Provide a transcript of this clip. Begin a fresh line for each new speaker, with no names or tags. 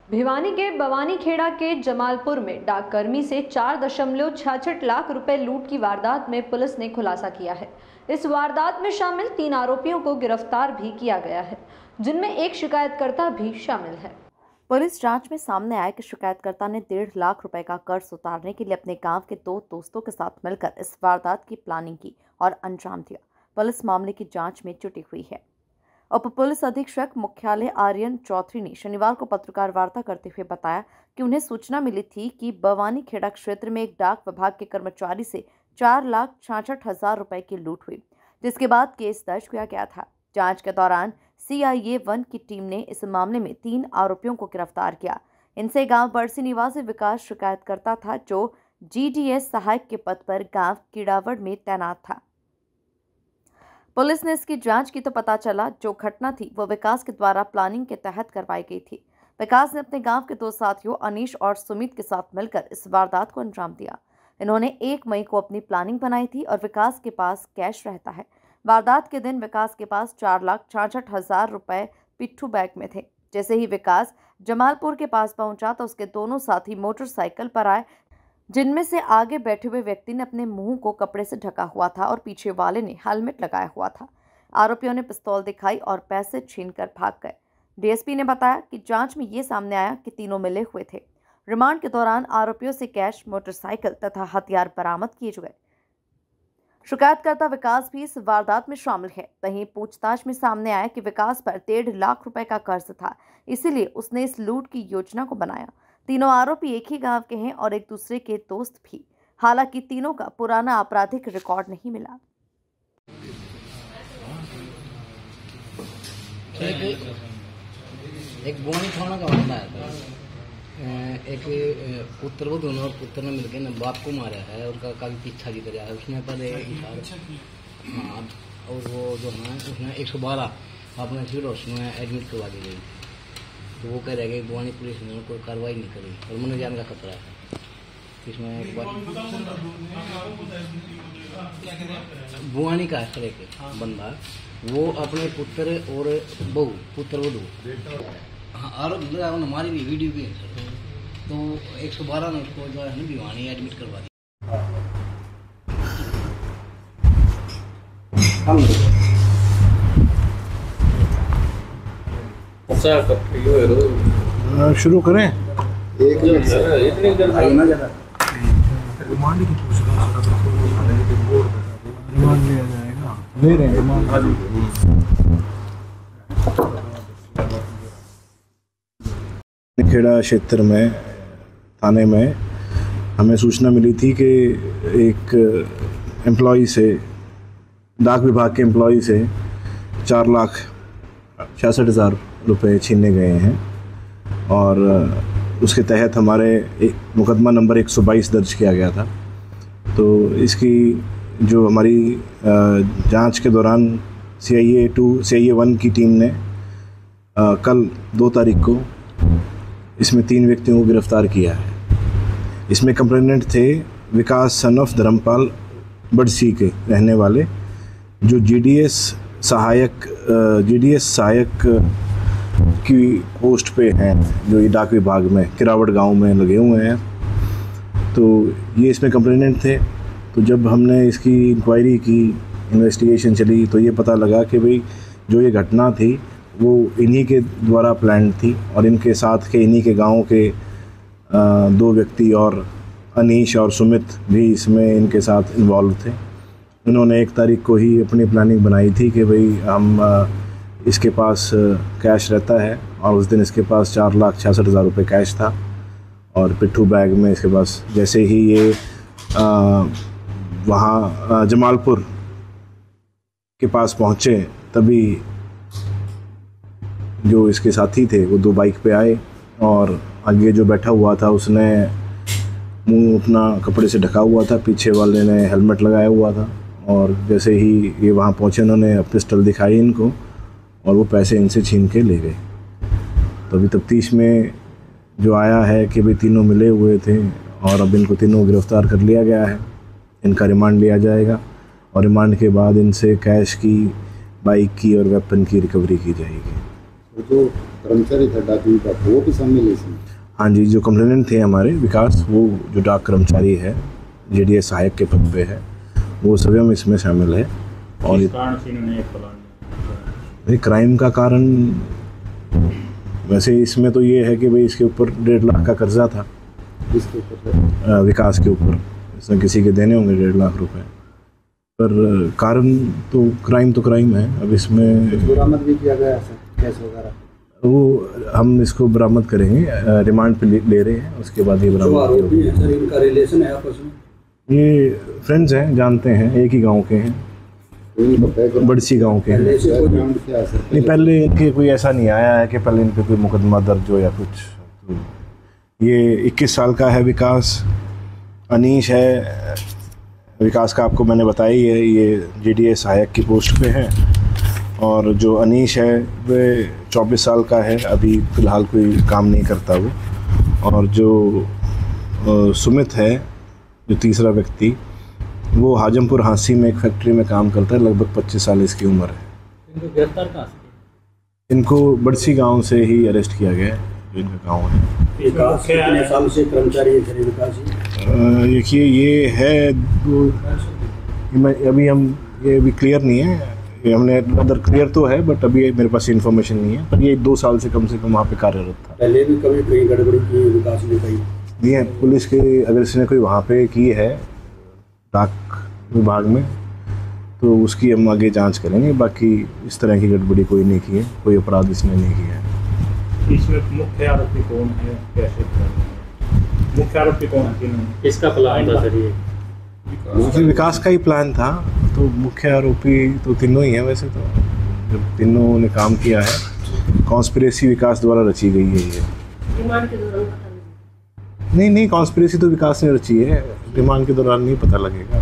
भिवानी के बवानीखेड़ा के जमालपुर में डाककर्मी से 4.66 लाख रुपए लूट की वारदात में पुलिस ने खुलासा किया है। इस वारदात में शामिल 3 आरोपियों को गिरफ्तार भी किया गया है, जिनमें एक शिकायतकर्ता भी शामिल है।
पुलिस जांच में सामने आया कि शिकायतकर्ता ने 1.5 लाख रुपए का कर्ज उतारने के लिए अपने गांव के 2 दोस्तों के साथ मिलकर इस वारदात की प्लानिंग की और अंजाम दिया। पुलिस मामले की जांच में जुटी हुई है। उप पुलिस अधीक्षक मुख्यालय आर्यन चौधरी ने शनिवार को पत्रकार वार्ता करते हुए बताया कि उन्हें सूचना मिली थी कि बवानीखेड़ा क्षेत्र में एक डाक विभाग के कर्मचारी से 4,66,000 रुपए की लूट हुई, जिसके बाद केस दर्ज किया गया था। जांच के दौरान CIA 1 की टीम ने इस मामले में 3 आरोपियों को गिरफ्तार किया। इनसे गांव बरसी निवासी विकास शिकायतकर्ता था, जो GDS सहायक के पद पर गांव कीड़ावड़ में तैनात था। पुलिस ने इसकी जांच की तो पता चला जो घटना थी वो विकास के द्वारा प्लानिंग के तहत करवाई गई थी। विकास ने अपने गांव के 2 साथियों अनीश और सुमित के साथ मिलकर इस वारदात को अंजाम दिया। इन्होंने 1 मई को अपनी प्लानिंग बनाई थी और विकास के पास कैश रहता है। वारदात के दिन विकास के पास 4,66,000 रुपए पिट्ठू बैग में थे। जैसे ही विकास जमालपुर के पास पहुंचा तो उसके दोनों साथी मोटरसाइकिल पर आए, जिनमें से आगे बैठे हुए व्यक्ति ने अपने मुंह को कपड़े से ढका हुआ था और पीछे वाले ने हेलमेट लगाया हुआ था। आरोपियों ने पिस्तौल दिखाई और पैसे छीनकर भाग गए। DSP ने बताया कि जांच में ये सामने आया कि तीनों मिले हुए थे। रिमांड के दौरान आरोपियों से कैश, मोटरसाइकिल तथा हथियार बरामद किए गए। शिकायतकर्ता विकास भी इस वारदात में शामिल है। वहीं पूछताछ में सामने आया कि विकास पर 1.5 लाख रुपए का कर्ज था, इसीलिए उसने इस लूट की योजना को बनाया। तीनों आरोपी एक ही गांव के हैं और एक दूसरे के दोस्त भी। हालांकि तीनों का पुराना आपराधिक रिकॉर्ड नहीं मिला।
एक बोनी थाना का मामला है। एक पुत्र वो दोनों पुत्र ने मिलकर ना बाप को मारा है, उनका काफी पीछा भी कराया है। उसने पहले हाँ, और वो जो है उसने 112 अपने सिविल हॉस्पिटल में एडमिट करवा दी गई। तो वो कह रहे कि बुआनी पुलिस ने कोई कार्रवाई नहीं करी और मन जान का खतरा है। इसमें एक बार बुआनी का है एक बंदा, वो अपने पुत्र और बहू, पुत्र वधू, हाँ आरोप लगा हमारी भी वीडियो भी है सर। तो 112 ने उसको जो है ना भिवानी एडमिट करवा दिया।
शुरू करें।
एक
रिमांड की रिमांड लिया जाएगा, ले रहे हैं रिमांड। खेड़ा क्षेत्र में थाने में हमें सूचना मिली थी कि एक एम्प्लॉई से, डाक विभाग के एम्प्लॉई से 4,66,000 रुपये छीने गए हैं और उसके तहत हमारे मुकदमा नंबर 122 दर्ज किया गया था। तो इसकी जो हमारी जांच के दौरान CIA 2 CIA 1 की टीम ने कल 2 तारीख को इसमें 3 व्यक्तियों को गिरफ्तार किया है। इसमें कंप्लेनेंट थे विकास सन ऑफ धर्मपाल बड़सी के रहने वाले, जो GDS सहायक की पोस्ट पे हैं, जो ये डाक विभाग में किरावड़ गांव में लगे हुए हैं। तो ये इसमें कंप्लेनेंट थे। तो जब हमने इसकी इंक्वायरी की, इन्वेस्टिगेशन चली, तो ये पता लगा कि भाई जो ये घटना थी वो इन्हीं के द्वारा प्लान थी और इनके साथ के इन्हीं के गांव के 2 व्यक्ति और अनीश और सुमित भी इसमें इनके साथ इन्वॉल्व थे। इन्होंने 1 तारीख को ही अपनी प्लानिंग बनाई थी कि भाई हम इसके पास कैश रहता है और उस दिन इसके पास 4,66,000 रुपये कैश था और पिट्ठू बैग में इसके पास। जैसे ही ये वहाँ जमालपुर के पास पहुँचे तभी जो इसके साथी थे वो 2 बाइक पे आए और आगे जो बैठा हुआ था उसने मुंह अपना कपड़े से ढका हुआ था, पीछे वाले ने हेलमेट लगाया हुआ था। और जैसे ही ये वहाँ पहुँचे उन्होंने पिस्टल दिखाई इनको और वो पैसे इनसे छीन के ले गए। तो अभी तफ्तीश में जो आया है कि भाई तीनों मिले हुए थे और अब इनको तीनों गिरफ्तार कर लिया गया है। इनका रिमांड लिया जाएगा और रिमांड के बाद इनसे कैश की, बाइक की और वेपन की रिकवरी की जाएगी।
जो कर्मचारी था डाक विभाग वो भी शामिल है इसमें?
हाँ जी, जो कंप्लेनेंट थे हमारे विकास, वो जो डाक कर्मचारी है, JDS सहायक के पद पे है, वो स्वयं इसमें शामिल है। और ये क्राइम का कारण वैसे इसमें तो ये है कि भाई इसके ऊपर 1.5 लाख का कर्जा था,
इसके ऊपर
विकास के ऊपर, इसने किसी के देने होंगे 1.5 लाख रुपए। पर कारण तो क्राइम है। अब इसमें
बरामद भी किया गया सर, केस वगैरह
वो हम इसको बरामद करेंगे, रिमांड पे ले रहे हैं, उसके बाद ये बरामद
है सर। इनका रिलेशन है आपस में?
ये फ्रेंड्स हैं, जानते हैं, एक ही गांव के हैं, बड़सी गांव के हैं। नहीं, पहले इनके कोई ऐसा नहीं आया है कि पहले इन पे कोई मुकदमा दर्ज हो या कुछ। तो ये 21 साल का है विकास। अनीश है, विकास का आपको मैंने बताया ही है, ये JDS सहायक की पोस्ट पे है। और जो अनीश है वह 24 साल का है, अभी फ़िलहाल कोई काम नहीं करता वो। और जो सुमित है, जो तीसरा व्यक्ति, वो हाजमपुर हांसी में एक फैक्ट्री में काम करता है, लगभग 25 साल इसकी उम्र है।
इनको गिरफ्तार कहाँ से?
इनको बड़सी गांव से ही अरेस्ट किया गया है, जो इनका गांव है।
कितने साल से कर्मचारी है विकास जी?
देखिए, ये है अभी हम ये अभी क्लियर नहीं है, ये हमने अदर क्लियर तो है, बट अभी मेरे पास इन्फॉर्मेशन नहीं है। पर ये 2 साल से कम वहाँ पे कार्यरत था।
पहले भी कभी कोई गड़बड़ी की विकास ने कही?
ये पुलिस के, अगर इसने कोई वहाँ पे की है डाक विभाग में, तो उसकी हम आगे जांच करेंगे। बाकी इस तरह की गड़बड़ी कोई नहीं की है, कोई अपराध इसने नहीं किया है।
इसमें मुख्य आरोपी कौन है, कैसे मुख्य आरोपी कौन है, किसका प्लान था सर? ये
विकास का ही प्लान था। तो मुख्य आरोपी तो तीनों ही हैं वैसे तो, जब तीनों ने काम किया है। कॉन्स्पिरेसी विकास द्वारा रची गई है ये।
रिमांड के दौरान
नहीं, कॉन्स्पिरेसी तो विकास ने रची है, रिमांड के दौरान नहीं पता लगेगा।